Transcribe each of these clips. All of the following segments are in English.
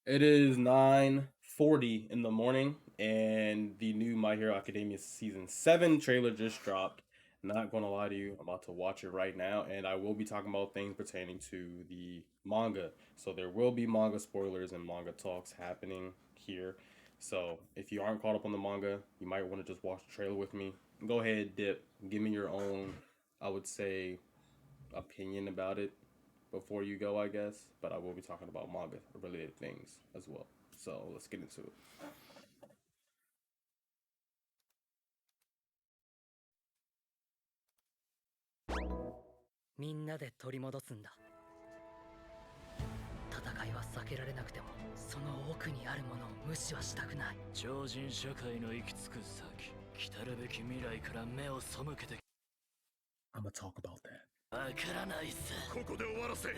It is 9:40 in the morning, and the new My Hero Academia Season 7 trailer just dropped. Not gonna lie to you, I'm about to watch it right now, and I will be talking about things pertaining to the manga. So there will be manga spoilers and manga talks happening here. So if you aren't caught up on the manga, you might want to just watch the trailer with me. Go ahead, dip. Give me your own, I would say, opinion about it before you go, I guess. But I will be talking about manga related things as well. So let's get into it. みんなで取り戻すんだ。戦いは避けられなくても、その奥にあるものを無視はしたくない。超人社会の行き着く先、来たるべき未来から目を背けて。I'm gonna talk about that. わからないっす。ここで終わらせ、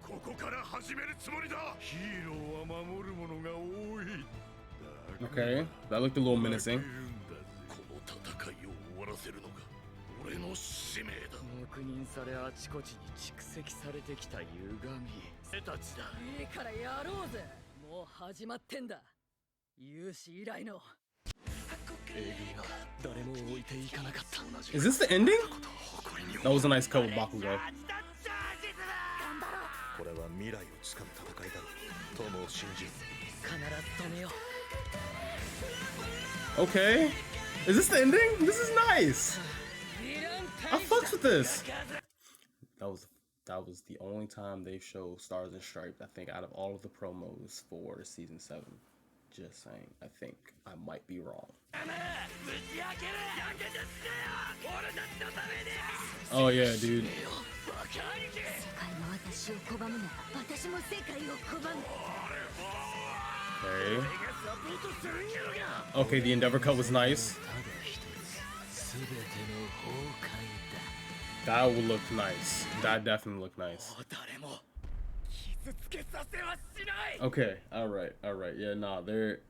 ここから始めるつもりだ。ヒーローは守るものが多い。Okay, that looked a little menacing. この戦いを終わらせるのが俺の使命だ。黙認されあちこちに蓄積されてきた歪み。俺たちだ。いいからやろうぜ。もう始まってんだ。有志以来の。えぐみは誰も置いていかなかった。 Is this the ending? That was a nice cut with Bakugo. これは未来をつかむ戦いだろう。友を信じる。必ず止めよう。Okay, is this the ending? This is nice. I fucks with this. That was the only time they showed Stars and Stripes, I think, out of all of the promos for season 7. Just saying, I think I might be wrong. Oh yeah, dude. 世界が私を拒むなら私も世界を拒む。 Okay. Okay, the Endeavor cut was nice. ただ一つ、全ての崩壊だ。 That would look nice. That definitely looked nice. 誰も傷つけさせはしない。 Okay, alright. Yeah, nah, they're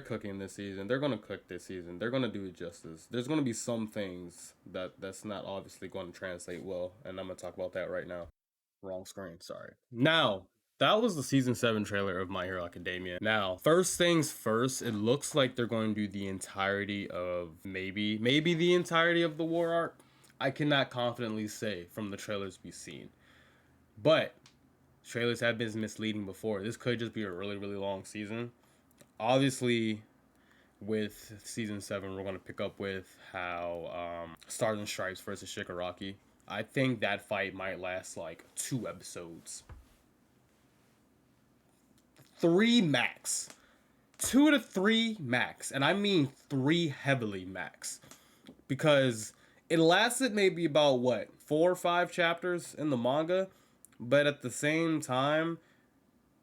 cooking this season. They're gonna cook this season. They're gonna do it justice. There's gonna be some things that's not obviously going to translate well, and I'm gonna talk about that right now. Wrong screen, sorry. Now, that was the season 7 trailer of My Hero Academia. Now, first things first, it looks like they're going to do the entirety of maybe the entirety of the war arc. I cannot confidently say from the trailers we've seen. But trailers have been misleading before. This could just be a really, really long season. Obviously, with season 7, we're going to pick up with how Stars and Stripes versus Shigaraki. I think that fight might last like 2 episodes. 3 max. 2 to 3 max. And I mean 3 heavily max. Because it lasted maybe about, what, 4 or 5 chapters in the manga? But at the same time,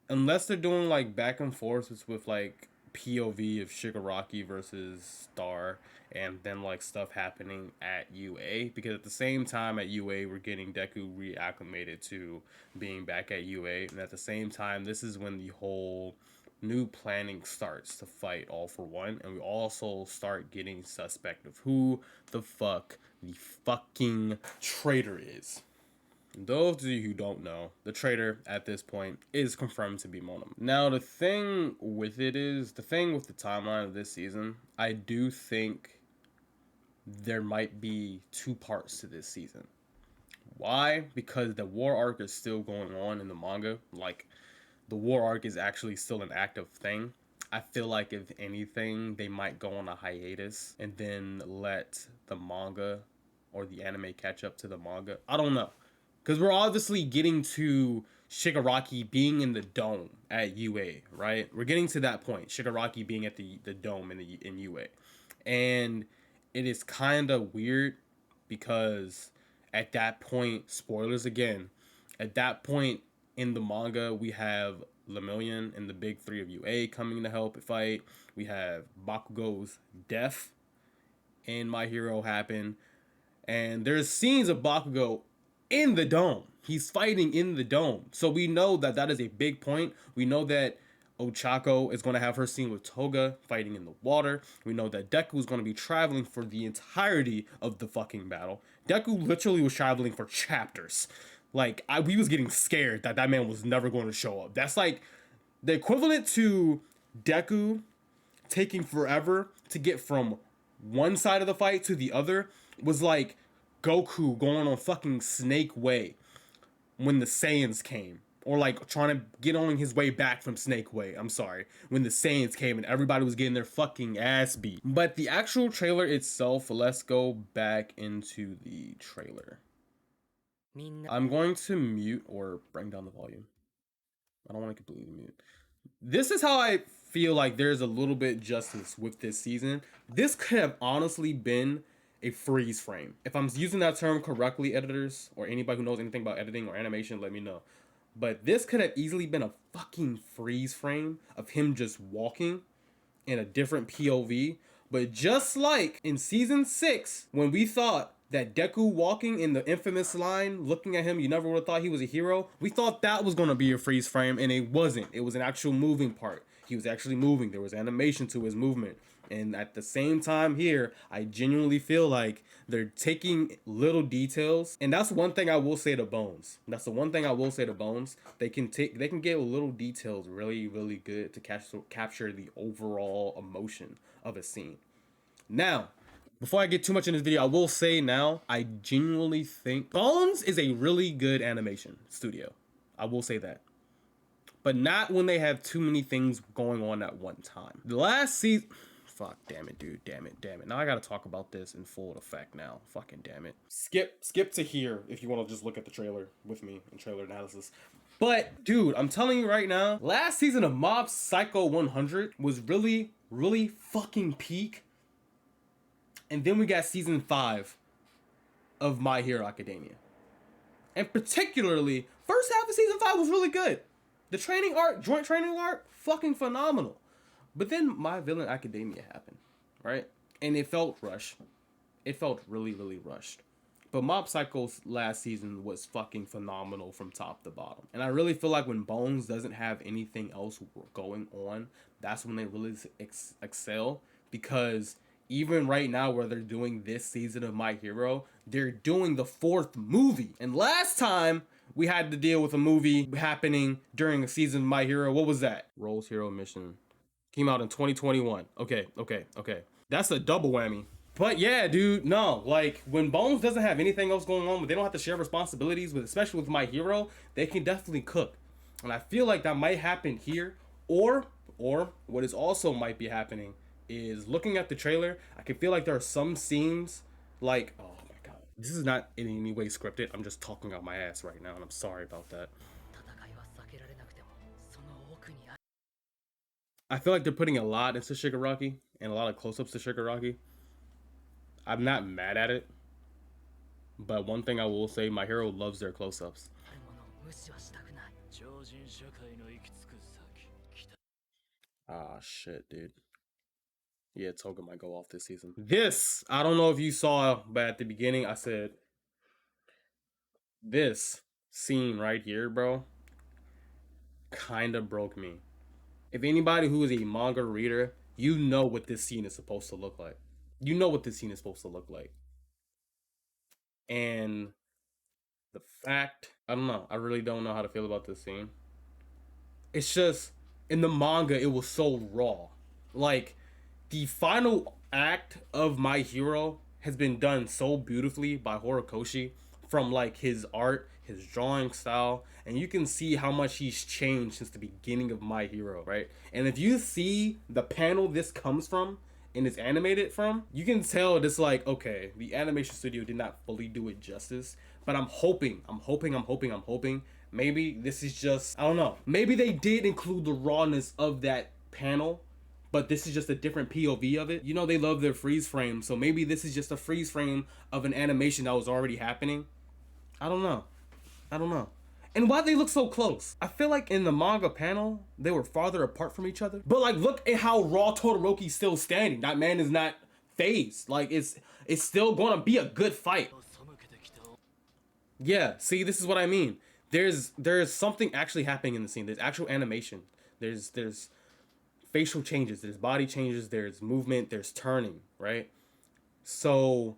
unless they're doing like back and forth with like POV of Shigaraki versus Star, and then like stuff happening at UA, because at the same time at UA we're getting Deku reacclimated to being back at UA, and at the same time this is when the whole new planning starts to fight All For One, and we also start getting suspect of who the fuck the fucking traitor is. Those of you who don't know, the traitor at this point is confirmed to be Monum. Now, the thing with the timeline of this season, I do think there might be 2 parts to this season. Why? Because the war arc is still going on in the manga. Like, the war arc is actually still an active thing. I feel like if anything, they might go on a hiatus and then let the manga or the anime catch up to the manga. I don't know. Because we're obviously getting to Shigaraki being in the dome at UA, right? We're getting to that point. Shigaraki being at the dome in UA. And it is kind of weird because at that point, spoilers again, at that point in the manga, we have Lemillion and the big 3 of UA coming to help fight. We have Bakugo's death in My Hero happen. And there's scenes of Bakugo in the dome. He's fighting in the dome. So we know that that is a big point. We know that Ochako is going to have her scene with Toga fighting in the water. We know that Deku is going to be traveling for the entirety of the fucking battle. Deku literally was traveling for chapters. Like, we was getting scared that man was never going to show up. That's like the equivalent to Deku taking forever to get from one side of the fight to the other was like Goku going on fucking Snake Way when the Saiyans came. Or like trying to get on his way back from Snake Way. I'm sorry. When the Saiyans came and everybody was getting their fucking ass beat. But the actual trailer itself, let's go back into the trailer. I'm going to mute or bring down the volume. I don't want to completely mute. This is how I feel like there's a little bit justice with this season. This could have honestly been a freeze frame. If I'm using that term correctly, editors, or anybody who knows anything about editing or animation, let me know. But this could have easily been a fucking freeze frame of him just walking in a different POV. But just like in season 6, when we thought that Deku walking in the infamous line, looking at him, you never would have thought he was a hero. We thought that was going to be a freeze frame, and it wasn't. It was an actual moving part. He was actually moving. There was animation to his movement. And at the same time here, I genuinely feel like they're taking little details. And that's one thing I will say to Bones. That's the one thing I will say to Bones. They can get little details really, really good to capture the overall emotion of a scene. Now, before I get too much in this video, I will say now, I genuinely think Bones is a really good animation studio. I will say that. But not when they have too many things going on at one time. The last season... Fuck, damn it, dude. Damn it. Now I gotta talk about this in full effect now. Fucking damn it. Skip to here if you want to just look at the trailer with me and trailer analysis. But, dude, I'm telling you right now, last season of Mob Psycho 100 was really, really fucking peak. And then we got season 5 of My Hero Academia. And particularly, first half of season 5 was really good. The training arc, joint training arc, fucking phenomenal. But then My Villain Academia happened, right? And it felt rushed. It felt really, really rushed. But Mob Psycho's last season was fucking phenomenal from top to bottom. And I really feel like when Bones doesn't have anything else going on, that's when they really excel. Because even right now where they're doing this season of My Hero, they're doing the 4th movie. And last time we had to deal with a movie happening during a season of My Hero. What was that? Rose Hero Mission. Came out in 2021. Okay. That's a double whammy. But yeah, dude, no. Like, when Bones doesn't have anything else going on, when they don't have to share responsibilities with, especially with My Hero, they can definitely cook. And I feel like that might happen here. Or what is also might be happening is looking at the trailer, I can feel like there are some scenes like, oh my god. This is not in any way scripted. I'm just talking out my ass right now, and I'm sorry about that. I feel like they're putting a lot into Shigaraki and a lot of close-ups to Shigaraki. I'm not mad at it. But one thing I will say, My Hero loves their close-ups. Ah, shit, dude. Yeah, Toga might go off this season. This, I don't know if you saw, but at the beginning I said, this scene right here, bro, kind of broke me. If anybody who is a manga reader, you know what this scene is supposed to look like. You know what this scene is supposed to look like. And the fact, I don't know. I really don't know how to feel about this scene. It's just, in the manga, it was so raw. Like, the final act of My Hero has been done so beautifully by Horikoshi, from like his art, his drawing style, and you can see how much he's changed since the beginning of My Hero, right? And if you see the panel this comes from and is animated from, you can tell it's like, okay, the animation studio did not fully do it justice, but I'm hoping maybe this is just, I don't know, maybe they did include the rawness of that panel, but this is just a different POV of it. You know, they love their freeze frame, so maybe this is just a freeze frame of an animation that was already happening. I don't know. And why they look so close? I feel like in the manga panel, they were farther apart from each other. But like, look at how raw Todoroki's still standing. That man is not phased. Like, it's still gonna be a good fight. Yeah, see, this is what I mean. There's something actually happening in the scene. There's actual animation. There's facial changes. There's body changes. There's movement. There's turning, right? So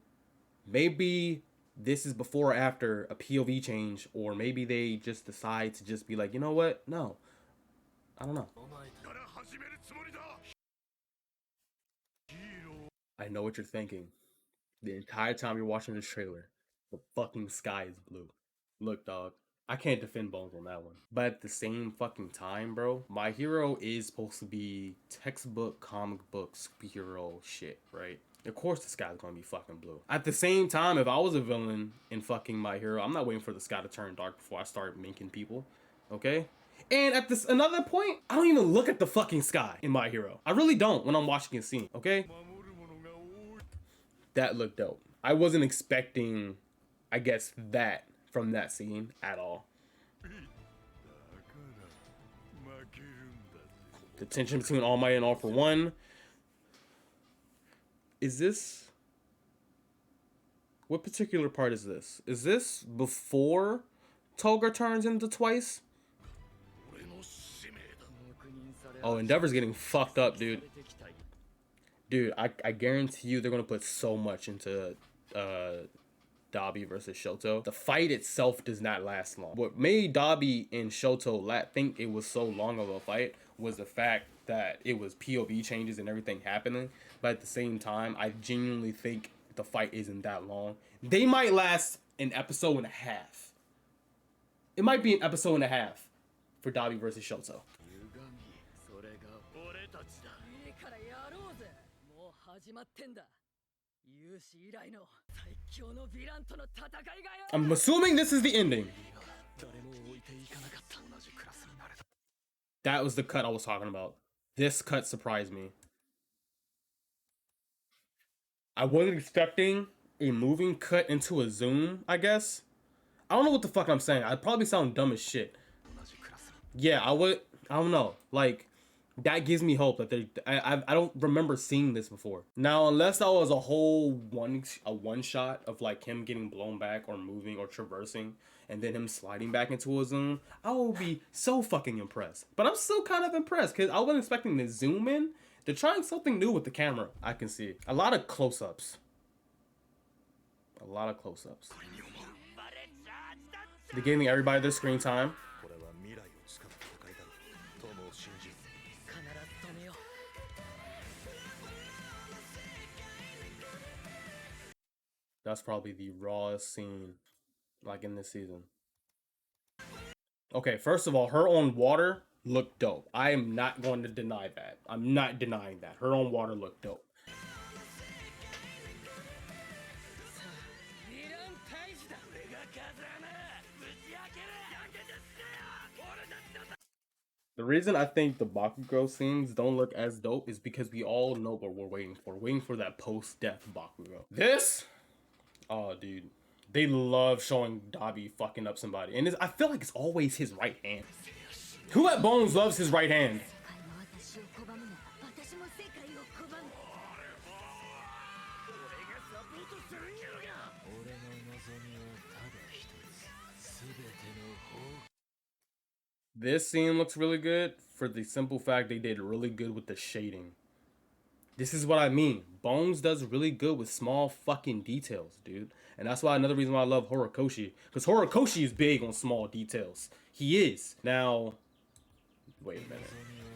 maybe this is before or after a POV change, or maybe they just decide to just be like, you know what? No. I don't know. お前たから始めるつもりだ。ヒーロー I know what you're thinking. The entire time you're watching this trailer, the fucking sky is blue. Look, dog, I can't defend Bones on that one. But at the same fucking time, bro, My Hero is supposed to be textbook comic book superhero shit, right? Of course the sky's gonna be fucking blue. At the same time, if I was a villain in fucking My Hero, I'm not waiting for the sky to turn dark before I start minking people, okay? And at this another point, I don't even look at the fucking sky in My Hero. I really don't when I'm watching a scene, okay? 守るものが多い。 That looked dope. I wasn't expecting, I guess, that from that scene at all. だから負けるんだぜ。 The tension between All Might and All for One. Is this... What particular part is this? Is this before Toga turns into Twice? 俺の使命だ。 黙認され Oh, Endeavor's getting fucked up, さ dude. れてきた Dude, I guarantee you they're gonna put so much into Dabi versus Shoto. The fight itself does not last long. What made Dabi and Shoto think it was so long of a fight was the fact that it was POV changes and everything happening. But at the same time, I genuinely think the fight isn't that long. They might last an episode and a half. It might be an episode and a half for Dabi versus Shoto. 歪みそれが俺たちだいいからやろうぜ。もう始まってんだ。有史以来の最強のヴィランとの戦いがよ。 I'm assuming this is the ending. 誰も置いていかなかった同じクラスになれた That was the cut I was talking about. This cut surprised me. I wasn't expecting a moving cut into a zoom, I guess. I don't know what the fuck I'm saying. I probably sound dumb as shit. 同じクラス Yeah, I don't know. Like, that gives me hope that I don't remember seeing this before. Now, unless that was a whole one shot of like him getting blown back or moving or traversing and then him sliding back into a zoom, I will be so fucking impressed. But I'm still kind of impressed because I wasn't expecting to zoom in. They're trying something new with the camera. I can see a lot of close-ups. A lot of close-ups. They're giving everybody their screen time. これは未来を使った戦いだ。友を信じる。必ず止めよう。 That's probably the rawest scene, like, in this season. Okay, first of all, her on water looked dope. I am not going to deny that. I'm not denying that. Her on water looked dope. ヴィラン退治だ。俺が風穴ぶち開ける。やけですよ。俺たちの The reason I think the Bakugo scenes don't look as dope is because we all know what we're waiting for. We're waiting for that post-death Bakugo. This? Oh, dude. They love showing Dabi fucking up somebody. And I feel like it's always his right hand. Who at Bones loves his right hand? 世界の私を拒むなら私も世界を拒む。俺がサポートするんやろが。俺の望みはただ一つ全ての方 This scene looks really good for the simple fact they did really good with the shading. This is what I mean. Bones does really good with small fucking details, dude. And that's why another reason why I love Horikoshi. Because Horikoshi is big on small details. He is. Now, wait a minute.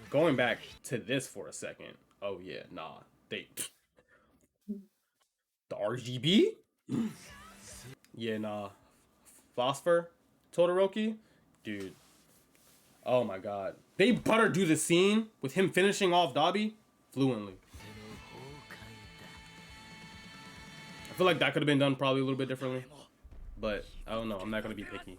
Going back to this for a second. Oh yeah, nah. The RGB? Yeah, nah. Phosphor? Todoroki? Dude. Oh my god. They better do the scene with him finishing off Dabi fluently. I feel like that could have been done probably a little bit differently. But I don't know. I'm not going to be picky.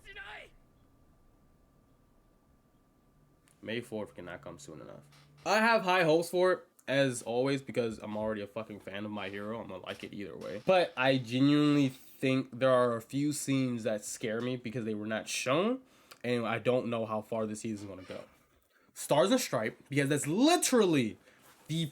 May 4th cannot come soon enough. I have high hopes for it, as always, because I'm already a fucking fan of My Hero. I'm going to like it either way. But I genuinely think there are a few scenes that scare me because they were not shown. And I don't know how far this season is going to go. Stars and Stripe, because that's literally the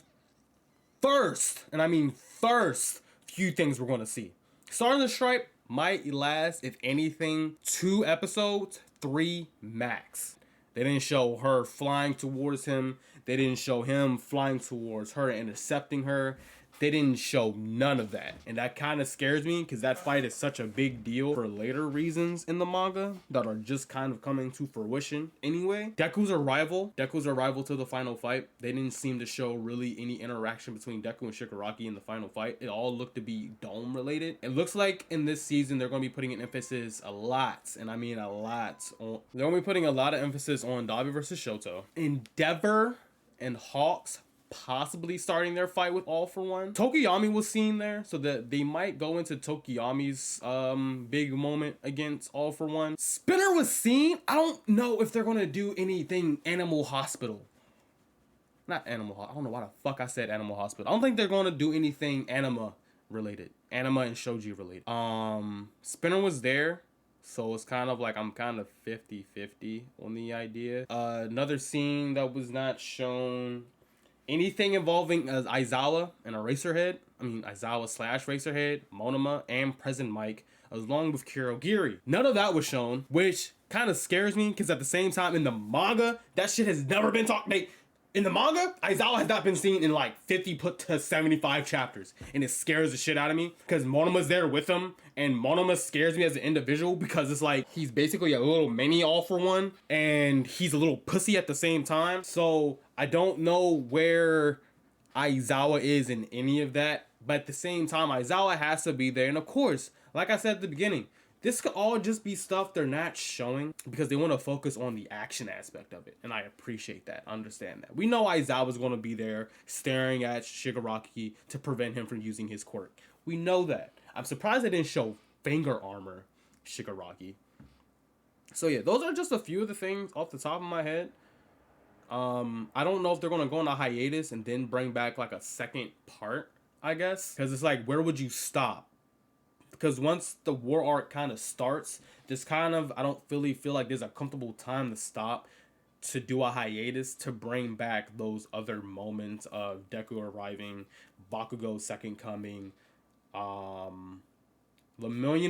first, and I mean first, few things we're going to see. Stars and Stripe might last, if anything, 2 episodes, 3 max. They didn't show her flying towards him. They didn't show him flying towards her and intercepting her. they didn't show none of that. And that kind of scares me because that fight is such a big deal for later reasons in the manga that are just kind of coming to fruition anyway. Deku's arrival to the final fight. They didn't seem to show really any interaction between Deku and Shigaraki in the final fight. It all looked to be dome related. It looks like in this season they're going to be putting an emphasis a lot, and I mean a lot, on, they're going to be putting a lot of emphasis on Dabi versus Shoto. Endeavor and Hawks possibly starting their fight with All For One. Tokiyami was seen there, so that they might go into Tokiyami's big moment against All For One. Spinner was seen. I don't know if they're gonna do anything Animal Hospital. Not Animal, I don't know why the fuck I said Animal Hospital. I don't think they're gonna do anything anima related. Anima and shoji related. Spinner was there. So it's kind of like I'm kind of 50-50 on the idea. Another scene that was not shown. Anything involving Aizawa and Eraserhead. I mean, Aizawa / Racerhead, Monoma, and Present Mike, along with Kurogiri. None of that was shown, which kind of scares me because at the same time in the manga, that shit has never been talked. In the manga, Aizawa has not been seen in like 50 to 75 chapters, and it scares the shit out of me because Monoma's there with him, and Monoma scares me as an individual because it's like he's basically a little mini All For One, and he's a little pussy at the same time. So I don't know where Aizawa is in any of that, but at the same time, Aizawa has to be there, and of course, like I said at the beginning, this could all just be stuff they're not showing because they want to focus on the action aspect of it. And I appreciate that. I understand that. We know Aizawa's going to be there staring at Shigaraki to prevent him from using his quirk. We know that. I'm surprised they didn't show finger armor Shigaraki. So yeah, those are just a few of the things off the top of my head. I don't know if they're going to go on a hiatus and then bring back like a second part, I guess. Because it's like, where would you stop? Because once the war arc kind of starts, this kind of, I don't really feel like there's a comfortable time to stop to do a hiatus to bring back those other moments of Deku arriving, Bakugo's second coming. Lemillion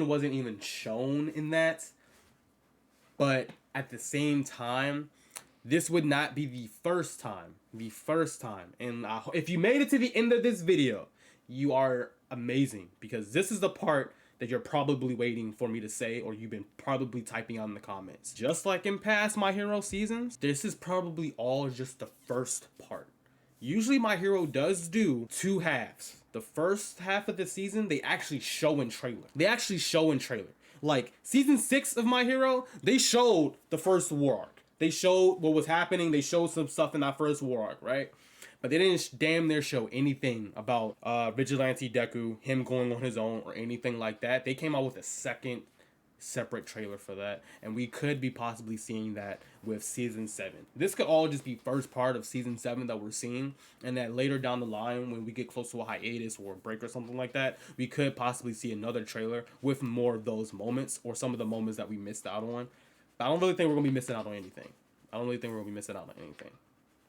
wasn't even shown in that. But at the same time, this would not be the first time. The first time. And if you made it to the end of this video, you are amazing, because this is the part that you're probably waiting for me to say, or you've been probably typing on in the comments. Just like in past My Hero seasons, this is probably all just the first part. Usually My Hero does do 2 halves. The first half of the season, they actually show in trailer. Like season 6 of My Hero, they showed the first war arc. They showed what was happening. They showed some stuff in that first war arc, right? But they didn't damn near show anything about Vigilante Deku, him going on his own, or anything like that. They came out with a second separate trailer for that, and we could be possibly seeing that with season 7. This could all just be first part of season 7 that we're seeing, and that later down the line, when we get close to a hiatus or a break or something like that, we could possibly see another trailer with more of those moments, or some of the moments that we missed out on. But I don't really think we're going to be missing out on anything.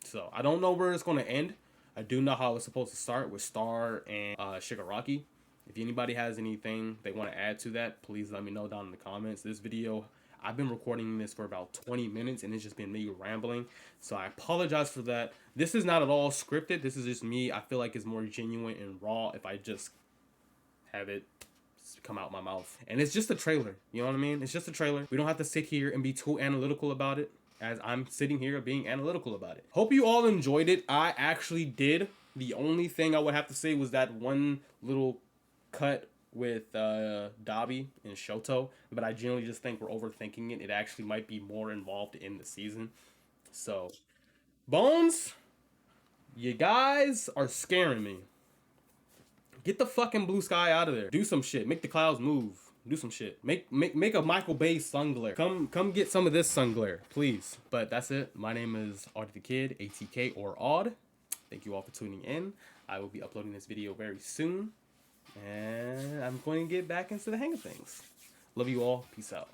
So I don't know where it's going to end. I do know how it's supposed to start with Star and Shigaraki. If anybody has anything they want to add to that, please let me know down in the comments. This video, I've been recording this for about 20 minutes and it's just been me rambling. So I apologize for that. This is not at all scripted. This is just me. I feel like it's more genuine and raw if I just have it come out my mouth. And it's just a trailer. You know what I mean? It's just a trailer. We don't have to sit here and be too analytical about it, as I'm sitting here being analytical about it. Hope you all enjoyed it. I actually did. The only thing I would have to say was that one little cut with Dabi and Shoto, but I generally just think we're overthinking it. It actually might be more involved in the season. So, Bones, you guys are scaring me. Get the fucking blue sky out of there. Do some shit. Make the clouds move. Do some shit. Make a Michael Bay sun glare. Come get some of this sun glare, please. But that's it. My name is Audie the Kid, ATK or Aud. Thank you all for tuning in. I will be uploading this video very soon, and I'm going to get back into the hang of things. Love you all. Peace out.